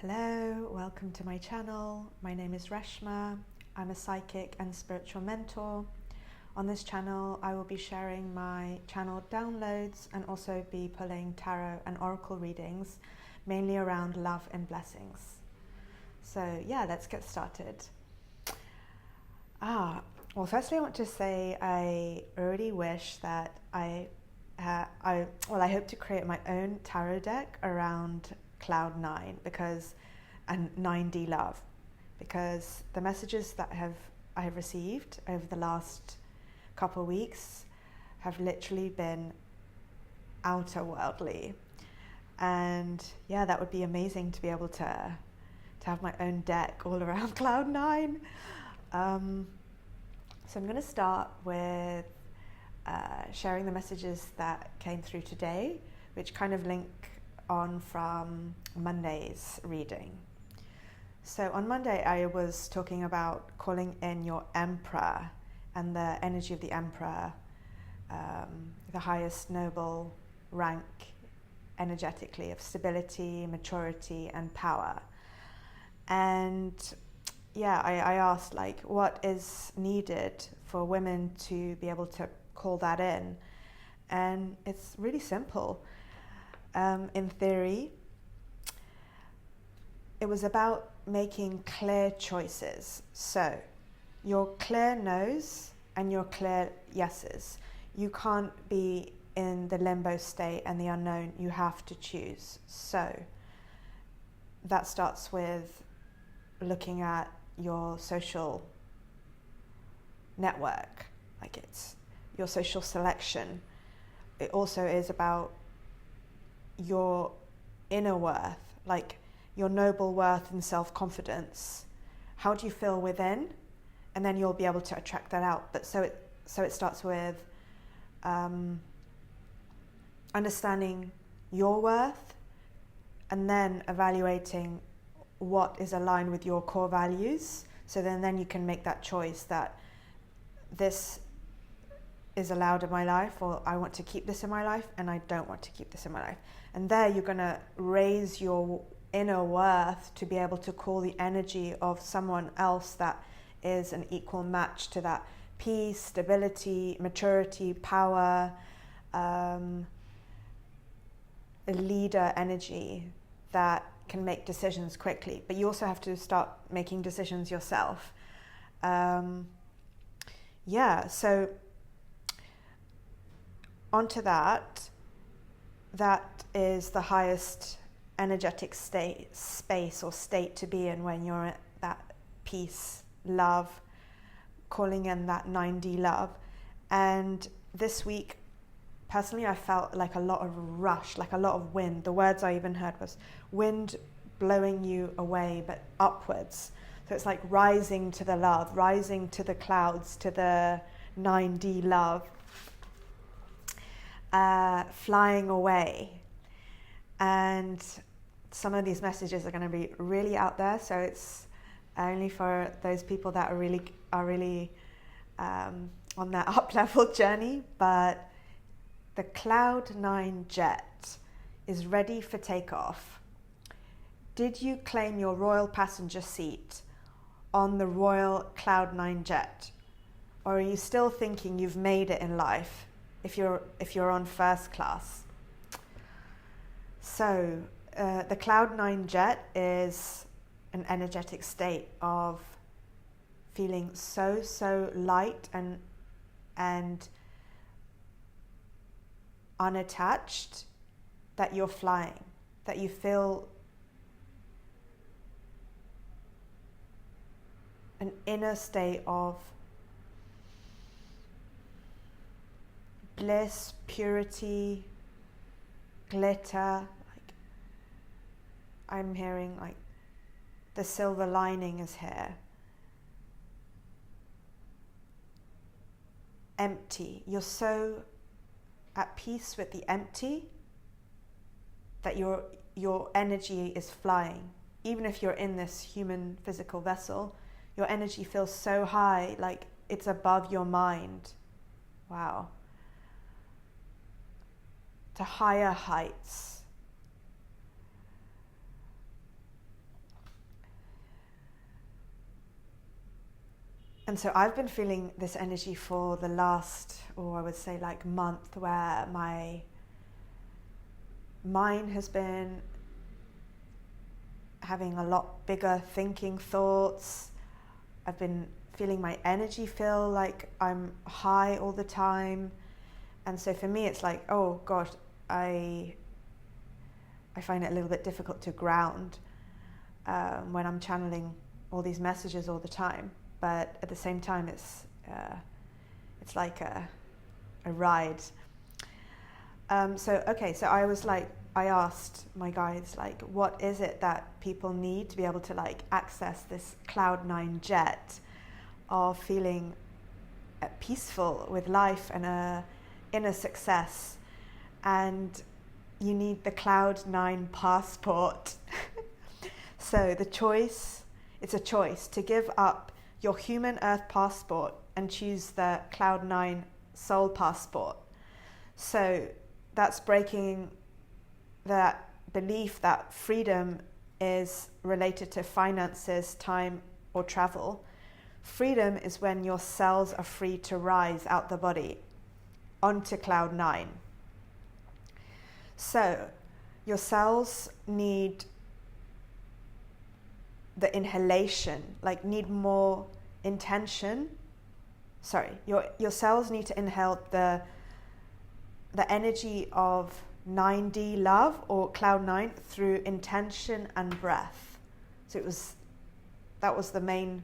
Hello, welcome to my channel. My name is Reshma. I'm a psychic and spiritual mentor. On this channel, I will be sharing my channel downloads and also be pulling tarot and oracle readings, mainly around love and blessings. So yeah, let's get started. Well, firstly, I want to say I really wish that I hope to create my own tarot deck around Cloud 9 and 9D love, because the messages that I have received over the last couple of weeks have literally been outer worldly, and yeah, that would be amazing to be able to have my own deck all around Cloud 9. So I'm going to start with sharing the messages that came through today, which kind of link on from Monday's reading. So on Monday, I was talking about calling in your Emperor and the energy of the Emperor, the highest noble rank energetically of stability, maturity, and power. And yeah, I asked, like, what is needed for women to be able to call that in? And it's really simple. In theory, it was about making clear choices. So your clear no's and your clear yeses. You can't be in the limbo state and the unknown. You have to choose. So that starts with looking at your social network, like it's your social selection. It also is about your inner worth, like your noble worth and self-confidence. How do you feel within? And then you'll be able to attract that out. But so it starts with understanding your worth, and then evaluating what is aligned with your core values. So then you can make that choice that this is allowed in my life, or I want to keep this in my life, and I don't want to keep this in my life. And there you're going to raise your inner worth to be able to call the energy of someone else that is an equal match to that peace, stability, maturity, power, a leader energy that can make decisions quickly. But you also have to start making decisions yourself. So onto that is the highest energetic space or state to be in when you're at that peace, love, calling in that 9D love. And this week, personally, I felt like a lot of rush, like a lot of wind. The words I even heard was wind blowing you away, but upwards. So it's like rising to the love, rising to the clouds, to the 9D love, flying away. And some of these messages are going to be really out there, so it's only for those people that are really on that up-level journey. But the Cloud 9 jet is ready for takeoff. Did you claim your royal passenger seat on the Royal Cloud 9 jet? Or are you still thinking you've made it in life if you're on first class? So the Cloud 9 jet is an energetic state of feeling so light and unattached that you're flying, that you feel an inner state of bliss, purity, glitter. Like, I'm hearing like the silver lining is here. Empty. You're so at peace with the empty that your energy is flying. Even if you're in this human physical vessel, your energy feels so high, like it's above your mind. Wow. To higher heights. And so I've been feeling this energy for the last, or I would say like month, where my mind has been having a lot bigger thinking thoughts. I've been feeling my energy feel like I'm high all the time. And so for me, it's like, oh gosh, I find it a little bit difficult to ground when I'm channeling all these messages all the time. But at the same time, it's like a ride. So I was like, I asked my guides, like, what is it that people need to be able to like access this Cloud9 jet of feeling peaceful with life and a inner success? And you need the Cloud9 passport. So it's a choice to give up your human earth passport and choose the Cloud9 soul passport. So that's breaking that belief that freedom is related to finances, time, or travel. Freedom is when your cells are free to rise out the body onto Cloud9. So your cells need the inhalation, like need more intention. Your cells need to inhale the energy of 9D love or Cloud9 through intention and breath. So that was the main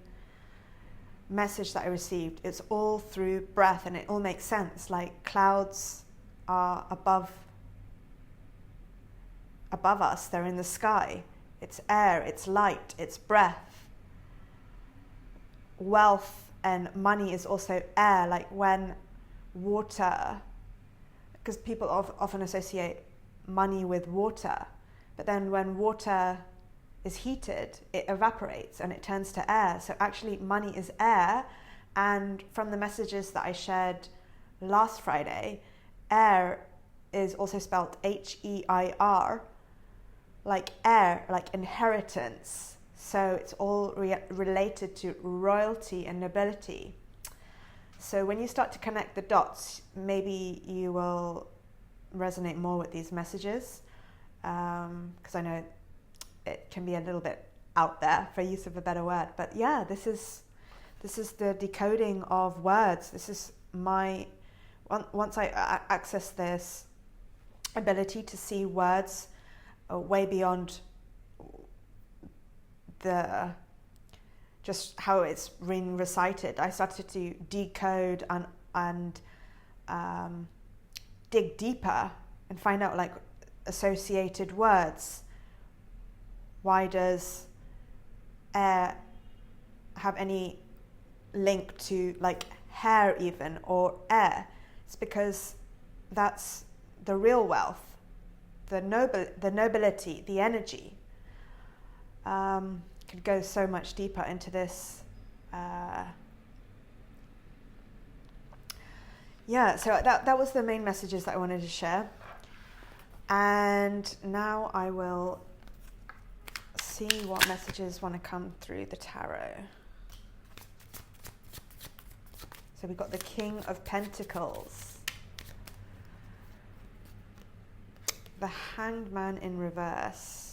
message that I received. It's all through breath, and it all makes sense. Like clouds are above us, they're in the sky. It's air, it's light, it's breath. Wealth and money is also air, like when water, because people often associate money with water, but then when water is heated, it evaporates and it turns to air. So actually money is air, and from the messages that I shared last Friday, air is also spelled H-E-I-R, like air, like inheritance. So it's all related to royalty and nobility. So when you start to connect the dots, maybe you will resonate more with these messages, because I know it can be a little bit out there, for use of a better word. But yeah, this is the decoding of words. This is once I access this ability to see words way beyond just how it's being recited, I started to decode and dig deeper and find out like associated words. Why does air have any link to like hair even, or air? It's because that's the real wealth, the nobility, the energy. Could go so much deeper into this. So that was the main messages that I wanted to share. And now I will see what messages want to come through the tarot. So we got the King of Pentacles, the Hanged Man in reverse,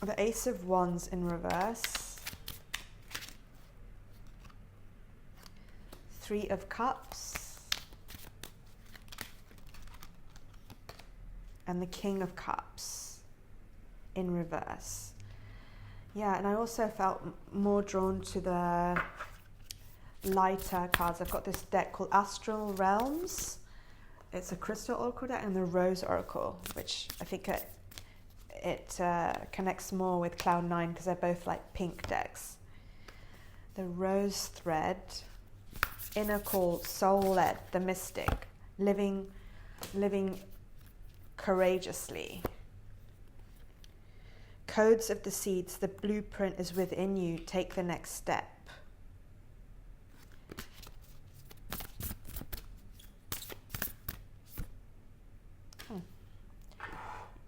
the Ace of Wands in reverse, Three of Cups, and the King of Cups in reverse. Yeah, and I also felt more drawn to the lighter cards. I've got this deck called Astral Realms. It's a crystal oracle deck, and the Rose Oracle, which I think it connects more with Cloud9 because they're both like pink decks. The Rose Thread, Inner Call, Soul Led, the Mystic, living courageously. Codes of the Seeds, the blueprint is within you, take the next step.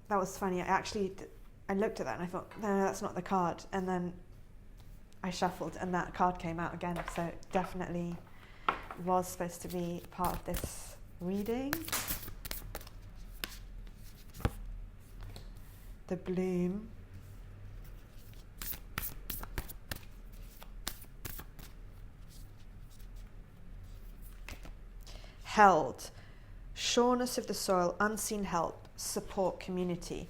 That was funny. I actually I looked at that and I thought, no, that's not the card. And then I shuffled and that card came out again. So it definitely was supposed to be part of this reading. The bloom. Held. Sureness of the soil, unseen help, support, community.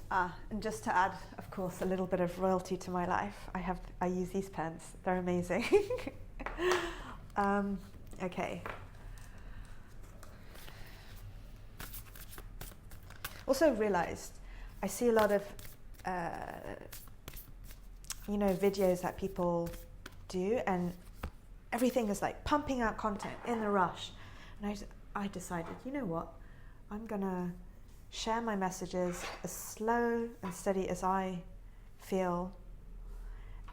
And just to add, of course, a little bit of royalty to my life, I use these pens. They're amazing. Okay. Also realized, I see a lot of, videos that people do, and everything is like pumping out content in a rush. And I decided, you know what? I'm gonna share my messages as slow and steady as I feel,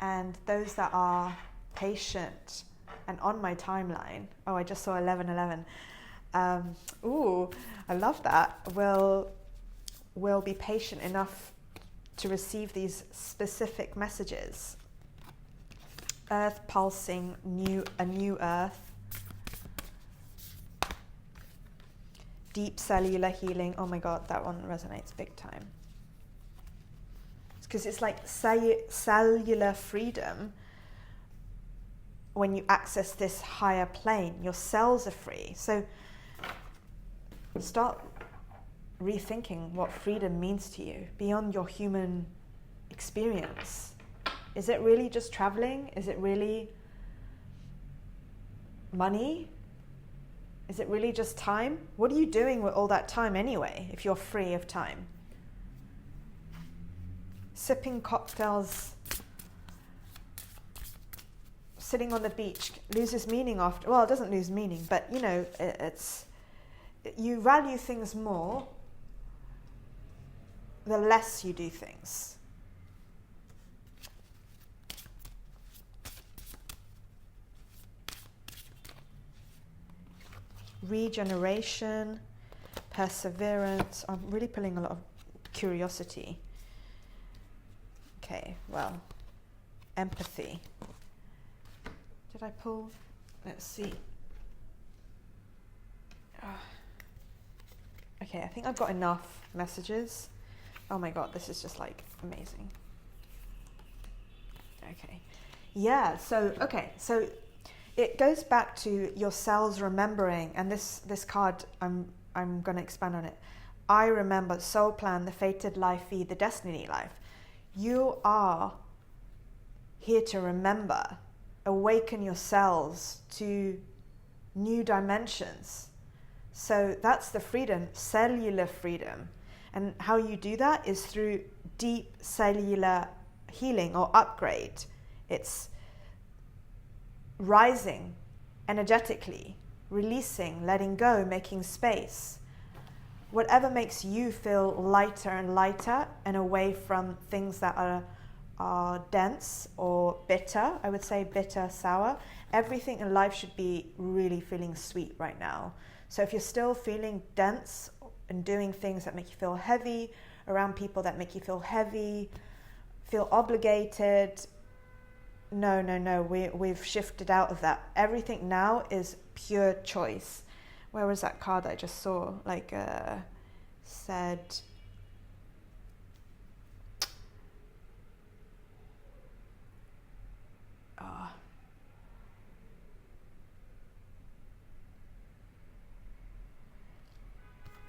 and those that are patient and on my timeline. Oh, I just saw 11:11. Ooh, I love that. Will be patient enough to receive these specific messages. Earth pulsing, a new earth. Deep cellular healing. Oh my God, that one resonates big time. Because it's like cellular freedom. When you access this higher plane, your cells are free. So start rethinking what freedom means to you beyond your human experience. Is it really just traveling? Is it really money? Is it really just time? What are you doing with all that time anyway, if you're free of time? Sipping cocktails, sitting on the beach loses meaning after. Well, it doesn't lose meaning, but you value things more the less you do things. Regeneration, perseverance. I'm really pulling a lot of curiosity. Okay, well, empathy. Did I pull? Let's see. Okay, I think I've got enough messages. Oh my God, this is just like amazing. Okay. Yeah, so it goes back to your cells remembering, and this card, I'm going to expand on it. I remember, soul plan, the fated life, feed, the destiny life. You are here to remember, awaken your cells to new dimensions. So that's the freedom, cellular freedom. And how you do that is through deep cellular healing or upgrade. It's rising energetically, releasing, letting go, making space. Whatever makes you feel lighter and lighter and away from things that are dense or bitter. I would say bitter, sour. Everything in life should be really feeling sweet right now. So if you're still feeling dense and doing things that make you feel heavy, around people that make you feel heavy, feel obligated, no, we've shifted out of that. Everything now is pure choice. Where was that card I just saw? Said,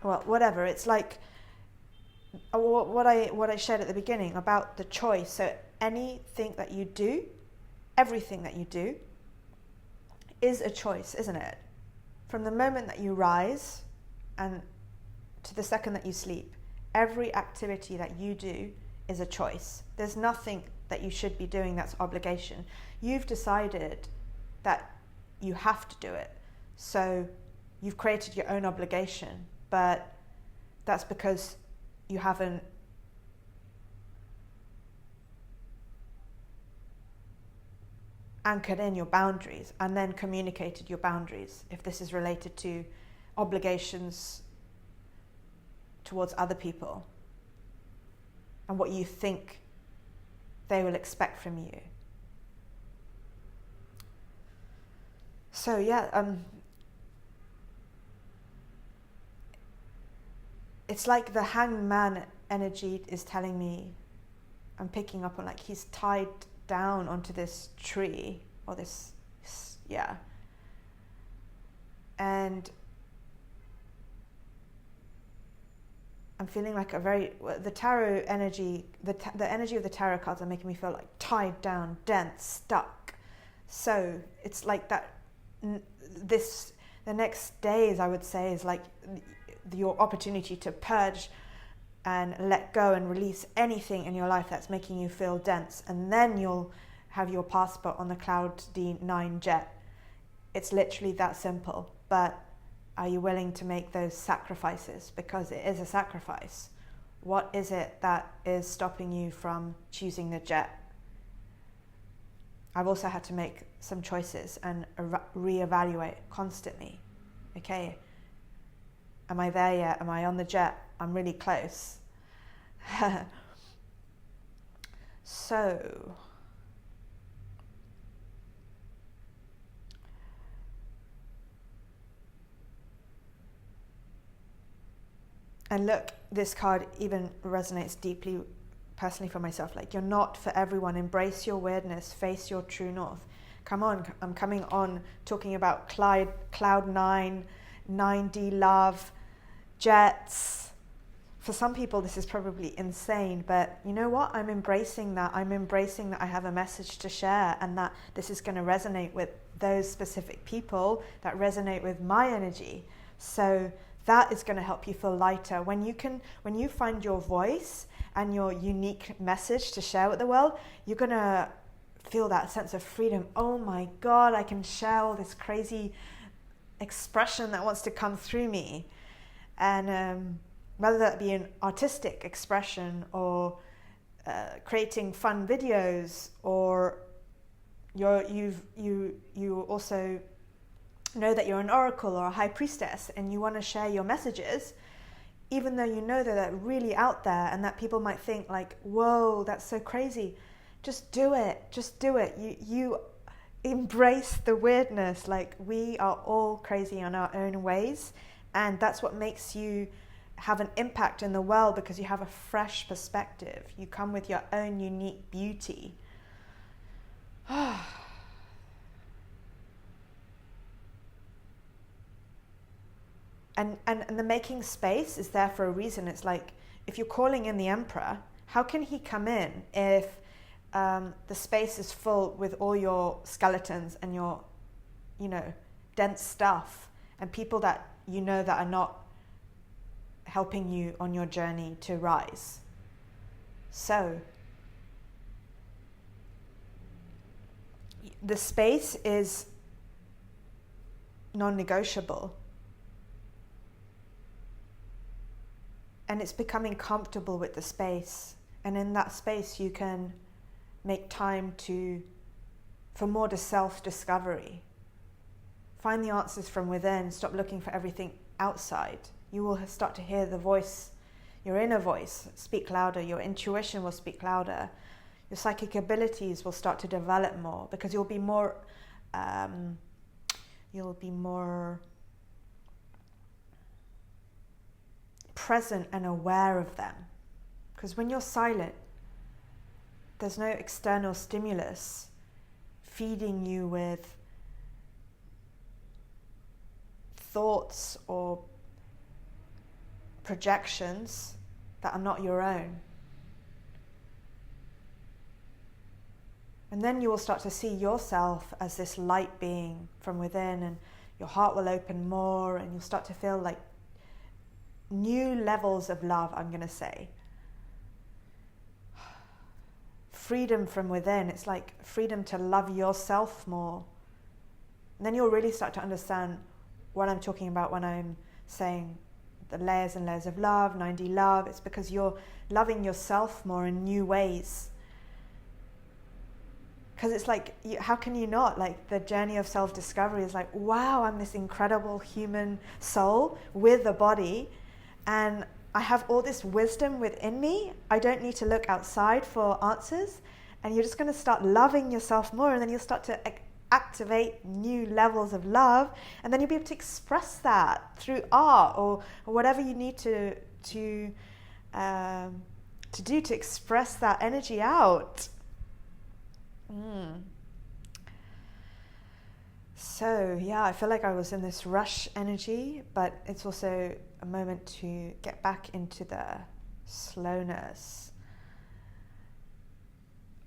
well, whatever. It's like what I shared at the beginning about the choice. So anything that you do, everything that you do is a choice, isn't it? From the moment that you rise and to the second that you sleep, every activity that you do is a choice. There's nothing that you should be doing that's obligation. You've decided that you have to do it. So you've created your own obligation, but that's because you haven't anchored in your boundaries and then communicated your boundaries, if this is related to obligations towards other people. and what you think they will expect from you. So yeah, it's like the hangman energy is telling me, I'm picking up on, like, he's tied down onto this tree, or this, yeah. And I'm feeling like the tarot energy, the energy of the tarot cards are making me feel like tied down, dense, stuck. So it's like that, the next days, I would say, is like your opportunity to purge and let go and release anything in your life that's making you feel dense. And then you'll have your passport on the Cloud D9 jet. It's literally that simple. But are you willing to make those sacrifices? Because it is a sacrifice. What is it that is stopping you from choosing the jet? I've also had to make some choices and reevaluate constantly. Okay, am I there yet? Am I on the jet? I'm really close. So, and look, this card even resonates deeply personally for myself. Like, you're not for everyone. Embrace your weirdness. Face your true north. Come on, I'm coming on talking about Cloud 9, 9D love, jets. For some people, this is probably insane, but you know what? I'm embracing that. I'm embracing that I have a message to share, and that this is going to resonate with those specific people that resonate with my energy. So that is going to help you feel lighter. When you find your voice and your unique message to share with the world, you're going to feel that sense of freedom. Oh my God, I can share all this crazy expression that wants to come through me. And whether that be an artistic expression, or creating fun videos, or you also know that you're an oracle or a high priestess and you want to share your messages, even though you know that they're really out there and that people might think like, whoa, that's so crazy. Just do it. Just do it. You embrace the weirdness. Like, we are all crazy in our own ways, and that's what makes you have an impact in the world, because you have a fresh perspective. You come with your own unique beauty. And the making space is there for a reason. It's like, if you're calling in the emperor, how can he come in if the space is full with all your skeletons and your, dense stuff, and people that you know that are not helping you on your journey to rise? So the space is non-negotiable. And it's becoming comfortable with the space. And in that space, you can make time for more to self-discovery. Find the answers from within. Stop looking for everything outside. You will start to hear the voice, your inner voice, speak louder. Your intuition will speak louder. Your psychic abilities will start to develop more, because you'll be more present and aware of them. Because when you're silent, there's no external stimulus feeding you with thoughts or projections that are not your own. And then you will start to see yourself as this light being from within, and your heart will open more, and you'll start to feel like new levels of love, I'm going to say. Freedom from within. It's like freedom to love yourself more. And then you'll really start to understand what I'm talking about when I'm saying the layers and layers of love, 9D love. It's because you're loving yourself more in new ways. Because it's like, how can you not? Like, the journey of self-discovery is like, wow, I'm this incredible human soul with a body, and I have all this wisdom within me. I don't need to look outside for answers. And you're just going to start loving yourself more, and then you'll start to activate new levels of love, and then you'll be able to express that through art or whatever you need to do to express that energy out. So yeah, I feel like I was in this rush energy, but it's also a moment to get back into the slowness.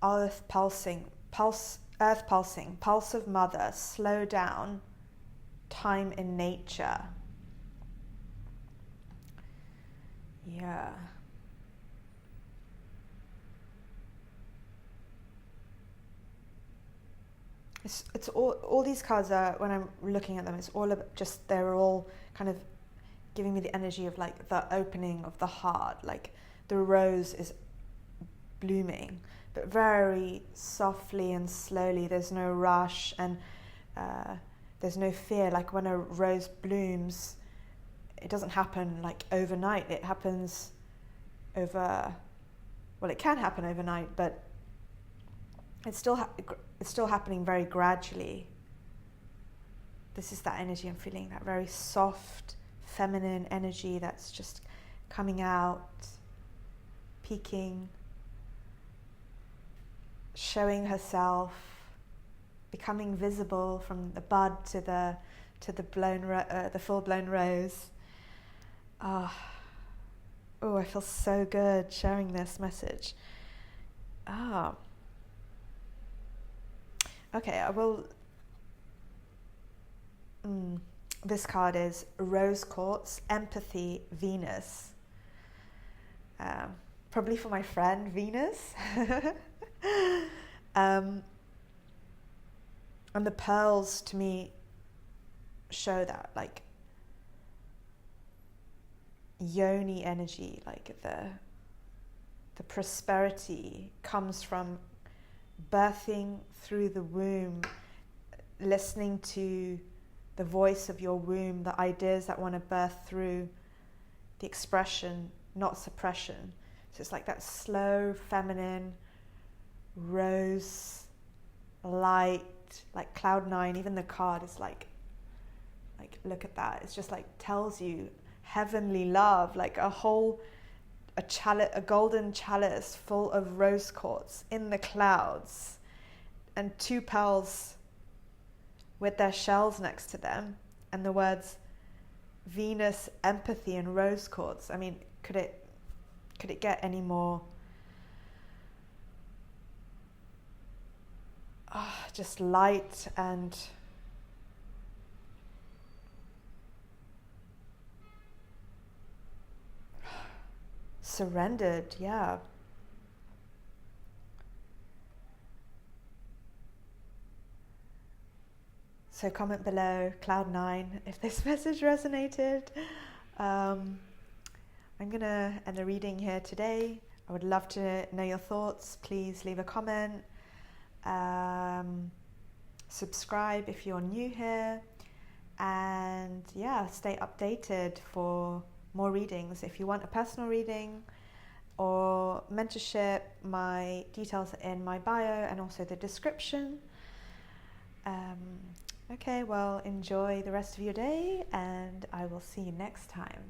Earth pulsing, pulse of mother, slow down, time in nature. Yeah. It's all these cards are, when I'm looking at them, it's all about just, they're all kind of giving me the energy of like the opening of the heart, like the rose is blooming, but very softly and slowly. There's no rush, and there's no fear. Like when a rose blooms, it doesn't happen like overnight. It happens over, well, it can happen overnight, but it's still happening very gradually. This is that energy I'm feeling, that very soft, feminine energy that's just coming out, peaking, showing herself, becoming visible from the bud to the full-blown rose. Oh, I feel so good sharing this message. Okay, I will. This card is Rose Quartz, Empathy, Venus. Probably for my friend Venus. And the pearls to me show that, like, yoni energy, like the prosperity comes from birthing through the womb, listening to the voice of your womb, the ideas that want to birth through, the expression, not suppression. So it's like that slow, feminine, rose, light, like cloud nine. Even the card is like look at that. It's just like tells you heavenly love, like a golden chalice full of rose quartz in the clouds, and two pearls with their shells next to them, and the words Venus, empathy, and rose quartz. I mean, could it get any more just light and surrendered? Yeah. So comment below, Cloud9, if this message resonated. I'm going to end the reading here today. I would love to know your thoughts. Please leave a comment. Subscribe if you're new here. And yeah, stay updated for more readings. If you want a personal reading or mentorship, my details are in my bio and also the description. Okay, well, enjoy the rest of your day, and I will see you next time.